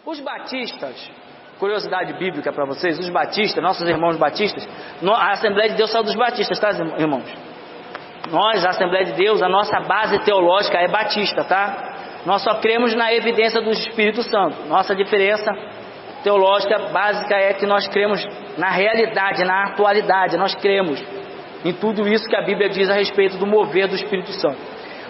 Os batistas, curiosidade bíblica para vocês, os batistas, nossos irmãos batistas, a Assembleia de Deus saiu dos batistas, tá, irmãos? Nós, a Assembleia de Deus, a nossa base teológica é batista, tá? Nós só cremos na evidência do Espírito Santo. Nossa diferença teológica básica é que nós cremos na realidade, na atualidade. Nós cremos em tudo isso que a Bíblia diz a respeito do mover do Espírito Santo.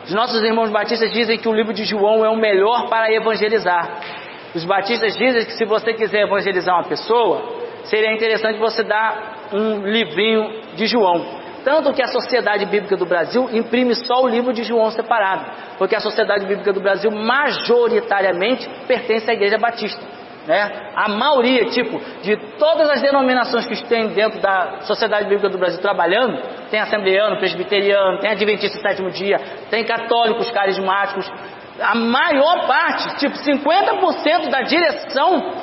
Os nossos irmãos batistas dizem que o livro de João é o melhor para evangelizar. Os batistas dizem que se você quiser evangelizar uma pessoa, seria interessante você dar um livrinho de João. Tanto que a Sociedade Bíblica do Brasil imprime só o livro de João separado, porque a Sociedade Bíblica do Brasil majoritariamente pertence à Igreja Batista, né? A maioria, de todas as denominações que tem dentro da Sociedade Bíblica do Brasil trabalhando, tem assembleano, presbiteriano, tem adventista do sétimo dia, tem católicos, carismáticos. A maior parte, 50% da direção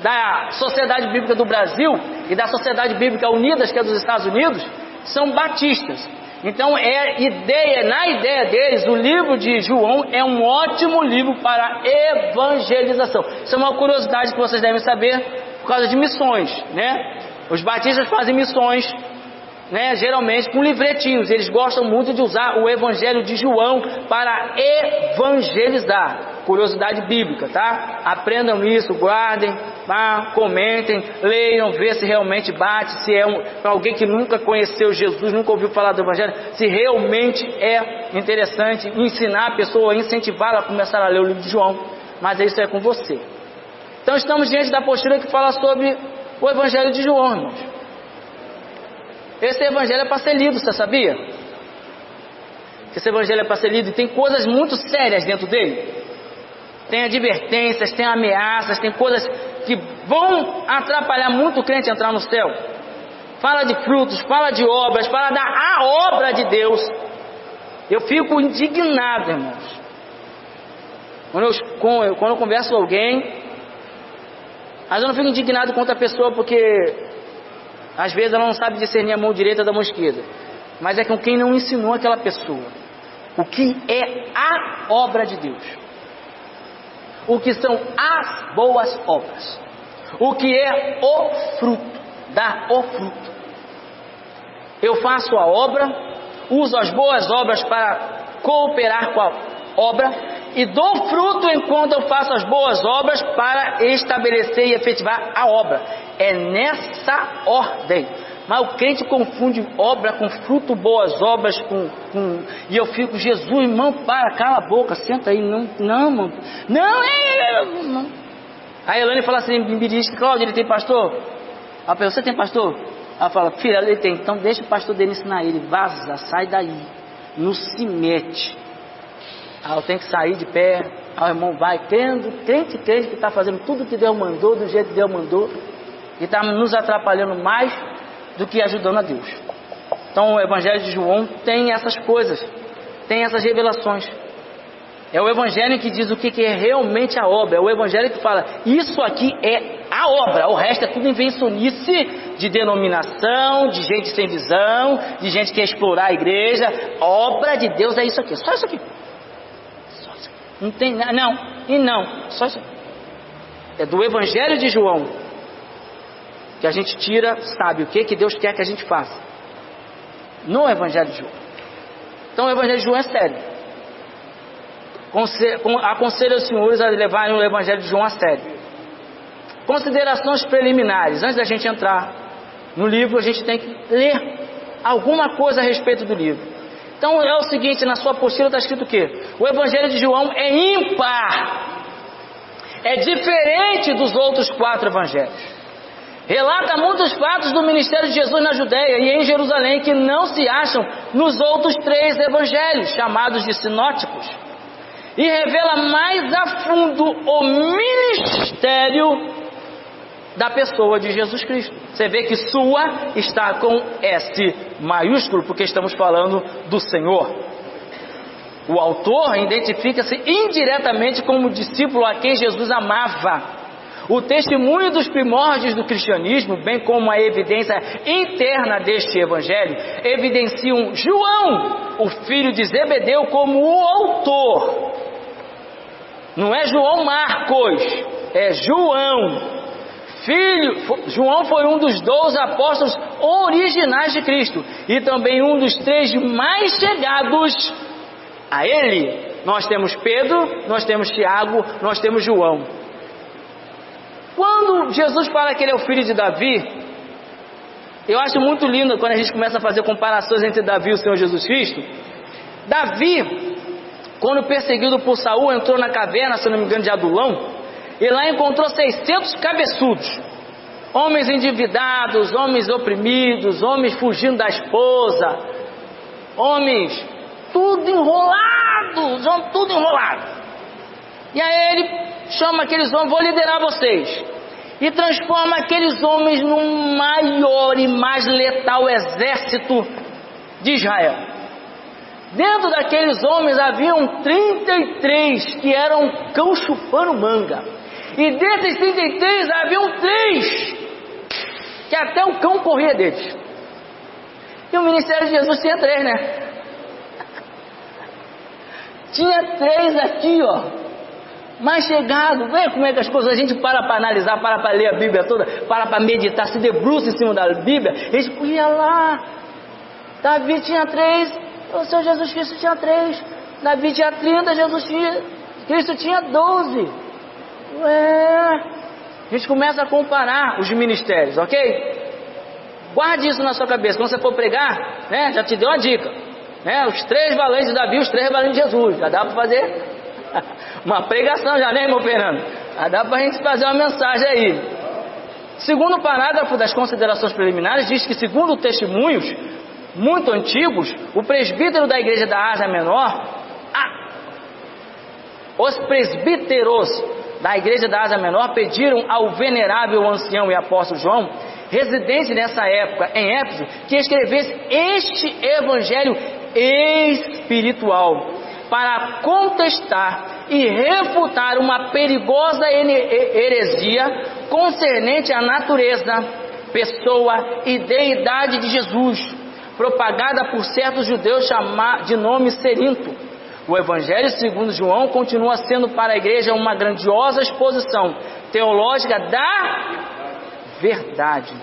da Sociedade Bíblica do Brasil e da Sociedade Bíblica Unidas, que é dos Estados Unidos, são batistas. Então na ideia deles, o livro de João é um ótimo livro para evangelização. Isso é uma curiosidade que vocês devem saber por causa de missões, né? Os batistas fazem missões, né, geralmente com livretinhos. Eles gostam muito de usar o Evangelho de João para evangelizar. Curiosidade bíblica, tá? Aprendam isso, guardem, tá? Comentem, leiam, vê se realmente bate, se é para alguém que nunca conheceu Jesus, nunca ouviu falar do Evangelho, se realmente é interessante ensinar a pessoa, incentivá-la a começar a ler o livro de João. Mas isso é com você. Então estamos diante da postura que fala sobre o Evangelho de João, irmãos. Esse evangelho é para ser lido, você sabia? Que esse evangelho é para ser lido e tem coisas muito sérias dentro dele. Tem advertências, tem ameaças, tem coisas que vão atrapalhar muito o crente a entrar no céu. Fala de frutos, fala de obras, fala da obra de Deus. Eu fico indignado, irmãos. Quando eu converso com alguém, mas eu não fico indignado contra a pessoa porque às vezes ela não sabe discernir a mão direita da mão esquerda, mas é com quem não ensinou aquela pessoa o que é a obra de Deus, o que são as boas obras, o que é o fruto, dar o fruto. Eu faço a obra, uso as boas obras para cooperar com a obra e dou fruto enquanto eu faço as boas obras para estabelecer e efetivar a obra. É nessa ordem. Mas o crente confunde obra com fruto, boas obras e eu fico, Jesus, irmão, cala a boca, senta aí, não. Aí a Elane fala assim, me diz que Cláudio, ele tem pastor? Ela pergunta, você tem pastor? Ela fala, filha, ele tem, então deixa o pastor dele ensinar ele, vaza, sai daí, não se mete. Aí eu tenho que sair de pé, aí o irmão vai, crente que está fazendo tudo que Deus mandou, do jeito que Deus mandou, e está nos atrapalhando mais do que ajudando a Deus. Então o Evangelho de João tem essas coisas, tem essas revelações. É o Evangelho que diz o que é realmente a obra, é o Evangelho que fala, isso aqui é a obra, o resto é tudo invencionice de denominação, de gente sem visão, de gente que quer explorar a igreja. A obra de Deus é isso aqui, só isso aqui. Não tem, só isso. É do Evangelho de João que a gente sabe o que Deus quer que a gente faça. No Evangelho de João. Então o Evangelho de João é sério. Aconselho os senhores a levarem o Evangelho de João a sério. Considerações preliminares. Antes da gente entrar no livro, a gente tem que ler alguma coisa a respeito do livro. Então é o seguinte, na sua apostila está escrito o quê? O Evangelho de João é ímpar, é diferente dos outros 4 evangelhos. Relata muitos fatos do ministério de Jesus na Judéia e em Jerusalém que não se acham nos outros 3 evangelhos, chamados de sinóticos. E revela mais a fundo o ministério da pessoa de Jesus Cristo. Você vê que sua está com S maiúsculo, porque estamos falando do Senhor. O autor identifica-se indiretamente como discípulo a quem Jesus amava. O testemunho dos primórdios do cristianismo, bem como a evidência interna deste evangelho, evidenciam João, o filho de Zebedeu, como o autor. Não é João Marcos, João. João foi um dos 12 apóstolos originais de Cristo e também um dos 3 mais chegados a ele. Nós temos Pedro, nós temos Tiago, nós temos João. Quando Jesus fala que ele é o filho de Davi, eu acho muito lindo quando a gente começa a fazer comparações entre Davi e o Senhor Jesus Cristo. Davi, quando perseguido por Saul, entrou na caverna, se não me engano, de Adulão, e lá encontrou 600 cabeçudos, homens endividados, homens oprimidos, homens fugindo da esposa, homens tudo enrolado, tudo enrolado. E aí ele chama aqueles homens: vou liderar vocês, e transforma aqueles homens no maior e mais letal exército de Israel. Dentro daqueles homens haviam 33 que eram cão chupando manga. E desses 33 haviam 3 que até o cão corria deles. E o ministério de Jesus tinha 3, né? Tinha 3 aqui, ó, mais chegado. Vê como é que as coisas, a gente para analisar, para ler a Bíblia toda, para meditar, se debruça em cima da Bíblia. Eles ia lá, Davi tinha 3, o Senhor Jesus Cristo tinha 3, Davi tinha 30, Cristo tinha 12. A gente começa a comparar os ministérios, ok? Guarde isso na sua cabeça. Quando você for pregar, né, já te deu uma dica, né? Os 3 valentes de Davi, os 3 valentes de Jesus. Já dá para fazer uma pregação já, né, irmão Fernando? Já dá para a gente fazer uma mensagem aí. Segundo o parágrafo das considerações preliminares, diz que, segundo testemunhos muito antigos, o presbítero da igreja da Ásia Menor, os presbíteros da igreja da Ásia Menor pediram ao venerável ancião e apóstolo João, residente nessa época em Éfeso, que escrevesse este evangelho espiritual para contestar e refutar uma perigosa heresia concernente à natureza, pessoa e deidade de Jesus, propagada por certos judeus de nome Cerinto. O Evangelho segundo João continua sendo para a igreja uma grandiosa exposição teológica da verdade,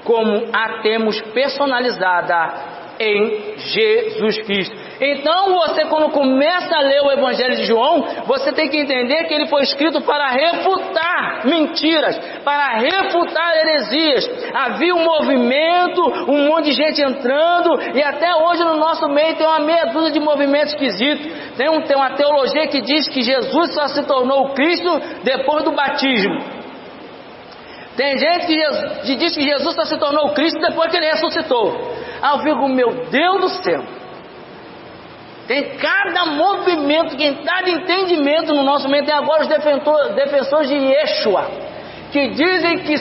como a temos personalizada em Jesus Cristo. Então você, quando começa a ler o Evangelho de João, você tem que entender que ele foi escrito para refutar mentiras, para refutar heresias. Havia um movimento, um monte de gente entrando, e até hoje no nosso meio tem uma meia dúzia de movimentos esquisitos. Tem uma teologia que diz que Jesus só se tornou Cristo depois do batismo. Tem gente que diz que Jesus só se tornou Cristo depois que ele ressuscitou. Aí eu fico, meu Deus do céu, tem cada movimento, cada entendimento no nosso meio. Tem agora os defensores de Yeshua, que dizem que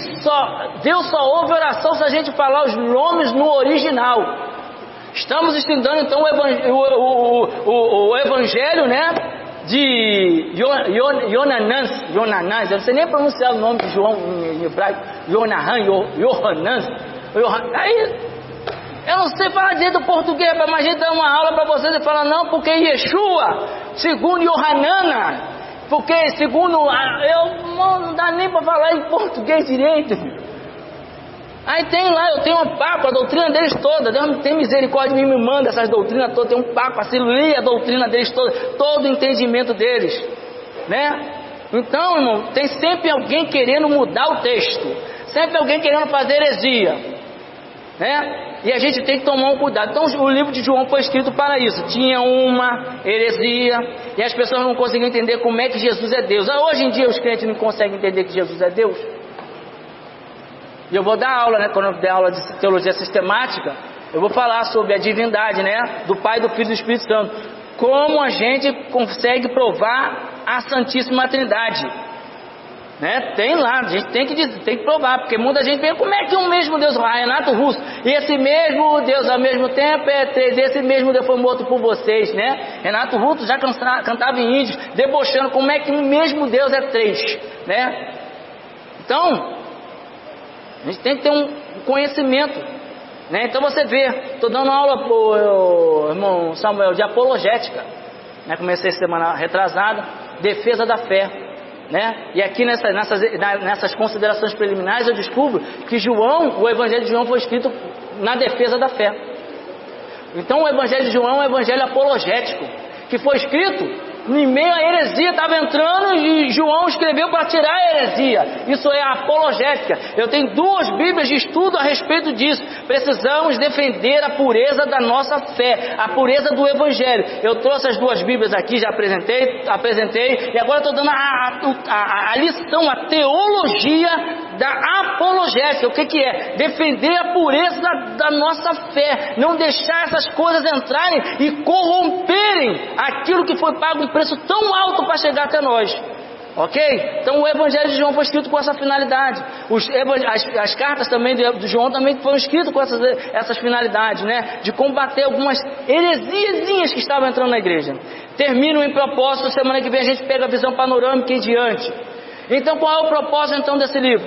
Deus só ouve oração se a gente falar os nomes no original. Estamos estudando então o Evangelho, né, de Yonanans, eu não sei nem pronunciar o nome de João em hebraico, Yohanan. Aí eu não sei falar direito do português, mas a gente dá uma aula para vocês e fala: não, porque Yeshua, segundo Yohanana, porque segundo, não dá nem para falar em português direito. Aí tem lá, eu tenho um papo, a doutrina deles toda, Deus tem misericórdia de mim, me manda essas doutrinas todas, tem um papo, assim, lê a doutrina deles toda, todo o entendimento deles, né? Então, irmão, tem sempre alguém querendo mudar o texto, sempre alguém querendo fazer heresia, né? E a gente tem que tomar um cuidado. Então o livro de João foi escrito para isso. Tinha uma heresia e as pessoas não conseguiam entender como é que Jesus é Deus. Hoje em dia os crentes não conseguem entender que Jesus é Deus. E eu vou dar aula, né? Quando eu der aula de teologia sistemática, eu vou falar sobre a divindade, né, do Pai, do Filho e do Espírito Santo. Como a gente consegue provar a Santíssima Trindade, né? Tem lá, a gente tem que provar, porque muita gente pensa: como é que um mesmo Deus, Renato Russo, e esse mesmo Deus ao mesmo tempo é 3, esse mesmo Deus foi morto por vocês, né? Renato Russo já cantava em índios, debochando como é que um mesmo Deus é 3, né? Então a gente tem que ter um conhecimento, né? Então você vê, estou dando aula pro irmão Samuel de apologética, né? Comecei semana retrasada, defesa da fé. né? E aqui nessas considerações preliminares eu descubro que João, o Evangelho de João foi escrito na defesa da fé. Então o Evangelho de João é um evangelho apologético, que foi escrito em meio à heresia, estava entrando e João escreveu para tirar a heresia. Isso é apologética. Eu tenho 2 Bíblias de estudo a respeito disso. Precisamos defender a pureza da nossa fé, a pureza do Evangelho. Eu trouxe as 2 Bíblias aqui, já apresentei, e agora estou dando a lição, a teologia da apologética. O que é? Defender a pureza da nossa fé, não deixar essas coisas entrarem e corromperem aquilo que foi pago um preço tão alto para chegar até nós. Ok? Então o Evangelho de João foi escrito com essa finalidade. As cartas também de João também foram escritas com essas finalidades, né? De combater algumas heresiazinhas que estavam entrando na igreja. Termino em propósito, semana que vem a gente pega a visão panorâmica em diante. Então qual é o propósito então desse livro?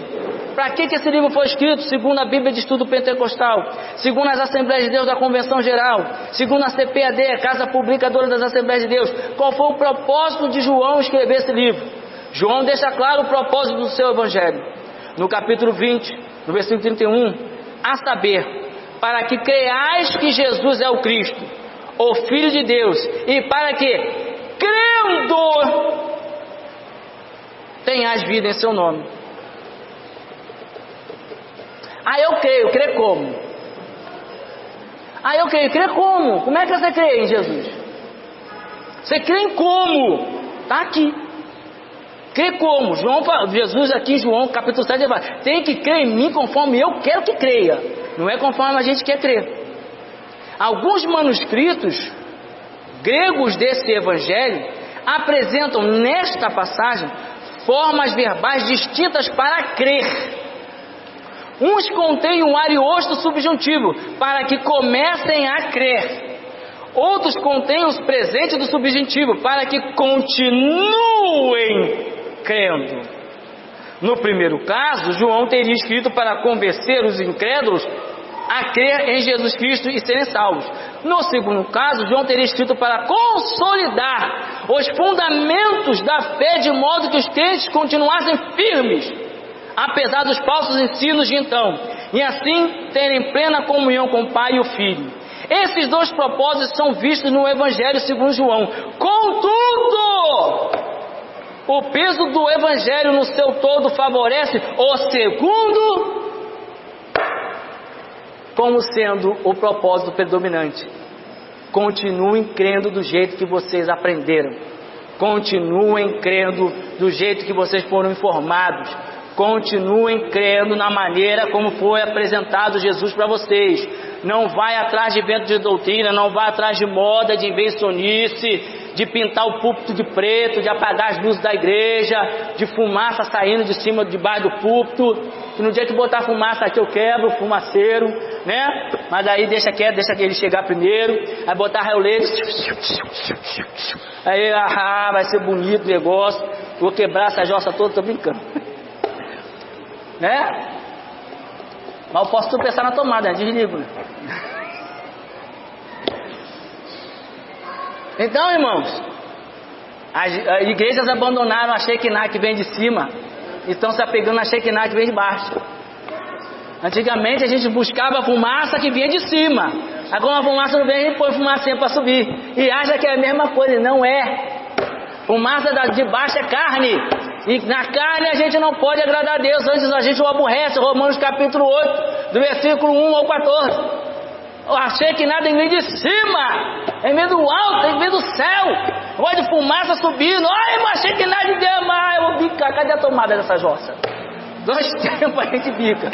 Para que esse livro foi escrito? Segundo a Bíblia de Estudo Pentecostal, segundo as Assembleias de Deus da Convenção Geral, segundo a CPAD, a Casa Publicadora das Assembleias de Deus. Qual foi o propósito de João escrever esse livro? João deixa claro o propósito do seu Evangelho. No capítulo 20, no versículo 31, a saber, para que creiais que Jesus é o Cristo, o Filho de Deus, e para que, crendo, tenhais vida em seu nome. Eu creio como? Eu creio como? Como é que você crê em Jesus? Você crê em como? Está aqui. Crê como? Jesus aqui em João capítulo 7 ele fala, tem que crer em mim conforme eu quero que creia, não é conforme a gente quer crer. Alguns manuscritos gregos desse evangelho apresentam nesta passagem formas verbais distintas para crer. Uns contêm um ariosto subjuntivo, para que comecem a crer. Outros contêm os presentes do subjuntivo, para que continuem crendo. No primeiro caso, João teria escrito para convencer os incrédulos a crer em Jesus Cristo e serem salvos. No segundo caso, João teria escrito para consolidar os fundamentos da fé, de modo que os crentes continuassem firmes, apesar dos falsos ensinos de então, e assim terem plena comunhão com o Pai e o Filho. Esses 2 propósitos são vistos no Evangelho segundo João. Contudo, o peso do Evangelho no seu todo favorece o segundo como sendo o propósito predominante. Continuem crendo do jeito que vocês aprenderam. Continuem crendo do jeito que vocês foram informados. Continuem crendo na maneira como foi apresentado Jesus para vocês. Não vai atrás de vento de doutrina, não vai atrás de moda, de invencionice, de pintar o púlpito de preto, de apagar as luzes da igreja, de fumaça saindo de cima, debaixo do púlpito, que no dia que botar fumaça aqui eu quebro o fumaceiro, né? Mas aí deixa quieto, deixa ele chegar primeiro, aí botar raio laser, aí vai ser bonito o negócio, vou quebrar essa jossa toda, tô brincando, né? Mas eu posso tropeçar na tomada, né? Desligo, né? Então, irmãos, as igrejas abandonaram a Shekinah que vem de cima e estão se apegando na Shekinah que vem de baixo. Antigamente a gente buscava a fumaça que vinha de cima. Agora a fumaça não vem, a gente põe fumaça para subir e acha que é a mesma coisa. Não é. Fumaça de baixo é carne, e na carne a gente não pode agradar a Deus, antes a gente o aborrece. Romanos capítulo 8, do versículo 1 ao 14. Eu achei que nada vem de cima, em vez do alto, em vez do céu. Olha de fumaça subindo. Ai, mas achei que nada de Deus, mas eu vou bicar. Cadê a tomada dessa jossa? 2 tempos a gente bica.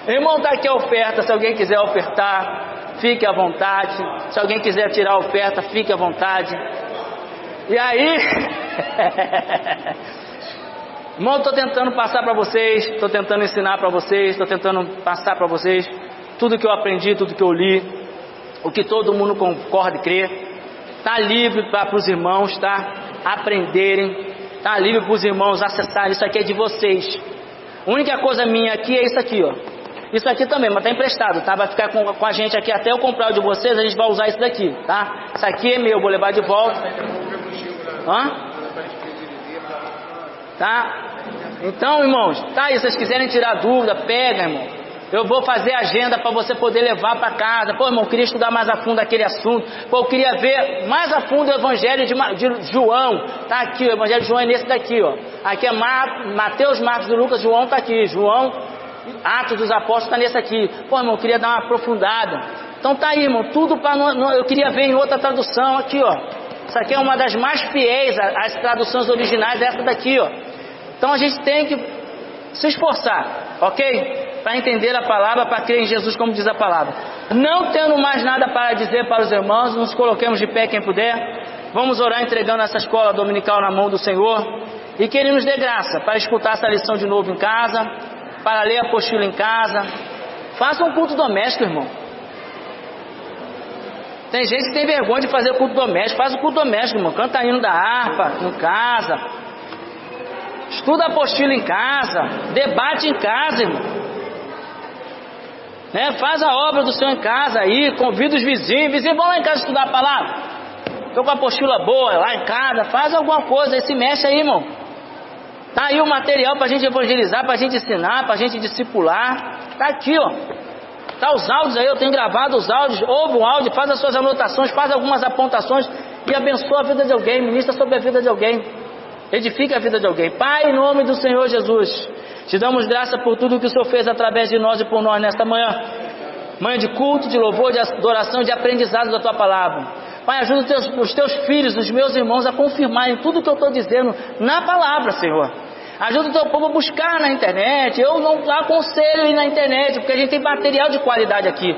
Irmão, tá aqui a oferta. Se alguém quiser ofertar, fique à vontade. Se alguém quiser tirar a oferta, fique à vontade. E aí, irmão, estou tentando passar para vocês, estou tentando ensinar para vocês, estou tentando passar para vocês tudo que eu aprendi, tudo que eu li, o que todo mundo concorda e crê. Está livre para os irmãos, tá? Aprenderem, está livre para os irmãos acessarem. Isso aqui é de vocês. A única coisa minha aqui é isso aqui, ó. Isso aqui também, mas está emprestado, tá? Vai ficar com a gente aqui até eu comprar o de vocês, a gente vai usar isso daqui, tá? Isso aqui é meu, vou levar de volta. Hã? tá? Então, irmãos, tá aí, se vocês quiserem tirar dúvida, pega, irmão. Eu vou fazer agenda para você poder levar para casa. Pô, irmão, eu queria estudar mais a fundo aquele assunto. Pô, eu queria ver mais a fundo o Evangelho de João. Tá aqui, o Evangelho de João é nesse daqui, ó. Aqui é Mateus, Marcos e Lucas, João tá aqui. João, Atos dos Apóstolos tá nesse aqui. Pô, irmão, eu queria dar uma aprofundada. Então tá aí, irmão, tudo para eu queria ver em outra tradução aqui, ó. Isso aqui é uma das mais fiéis às traduções originais, essa daqui, ó. Então a gente tem que se esforçar, ok? Para entender a palavra, para crer em Jesus como diz a palavra. Não tendo mais nada para dizer para os irmãos, nos coloquemos de pé quem puder. Vamos orar entregando essa escola dominical na mão do Senhor. E que Ele nos dê graça para escutar essa lição de novo em casa, para ler a apostila em casa. Faça um culto doméstico, irmão. Tem gente que tem vergonha de fazer culto doméstico. Faz o culto doméstico, irmão. Canta hino da harpa em casa. Estuda a apostila em casa. Debate em casa, irmão. Faz a obra do Senhor em casa aí. Convida os vizinhos. Vizinhos, vão lá em casa estudar a palavra. Estou com a apostila boa lá em casa. Faz alguma coisa aí. Se mexe aí, irmão. Tá aí o material para a gente evangelizar, para a gente ensinar, para a gente discipular. Tá aqui, ó. Tá os áudios aí, eu tenho gravado os áudios. Ouve um áudio, faz as suas anotações, faz algumas apontações e abençoa a vida de alguém, ministra sobre a vida de alguém, edifica a vida de alguém. Pai, em nome do Senhor Jesus, te damos graça por tudo que o Senhor fez através de nós e por nós nesta manhã. Manhã de culto, de louvor, de adoração, de aprendizado da Tua Palavra. Pai, ajuda os Teus filhos, os meus irmãos a confirmarem tudo que eu estou dizendo na Palavra, Senhor. Ajuda o Teu povo a buscar na internet. Eu não aconselho ir na internet, porque a gente tem material de qualidade aqui.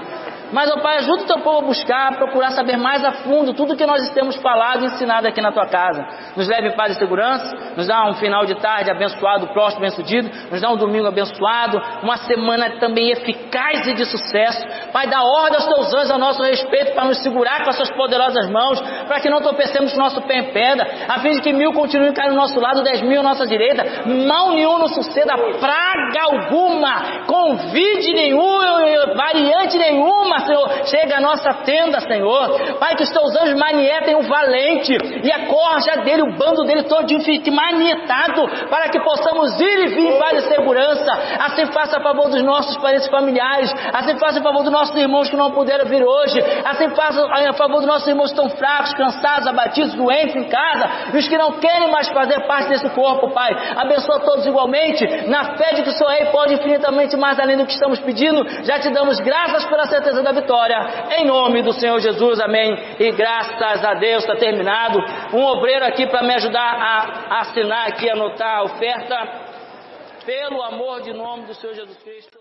Mas, ó Pai, ajuda o Teu povo a buscar, a procurar saber mais a fundo tudo que nós temos falado e ensinado aqui na Tua casa. Nos leve em paz e segurança, nos dá um final de tarde abençoado, próximo, bem-sucedido, nos dá um domingo abençoado, uma semana também eficaz e de sucesso. Pai, dá ordem aos Teus anjos a nosso respeito para nos segurar com as Suas poderosas mãos, para que não tropecemos com o nosso pé em pedra, a fim de que 1000 continuem caindo ao nosso lado, 10.000 à nossa direita, mal nenhum nos suceda, praga alguma, convite nenhum, variante nenhuma, Senhor, chega à nossa tenda, Senhor. Pai, que os Teus anjos manietem o valente e a corja dele, o bando dele todinho fique manietado, para que possamos ir e vir em paz e segurança. Assim faça a favor dos nossos parentes familiares, assim faça a favor dos nossos irmãos que não puderam vir hoje, assim faça a favor dos nossos irmãos que estão fracos, cansados, abatidos, doentes em casa, e os que não querem mais fazer parte desse corpo, Pai. Abençoa todos igualmente, na fé de que o Senhor é e pode infinitamente mais além do que estamos pedindo. Já te damos graças pela certeza da vitória, em nome do Senhor Jesus, amém, e graças a Deus. Está terminado. Um obreiro aqui para me ajudar a assinar aqui, anotar a oferta, pelo amor de nome do Senhor Jesus Cristo.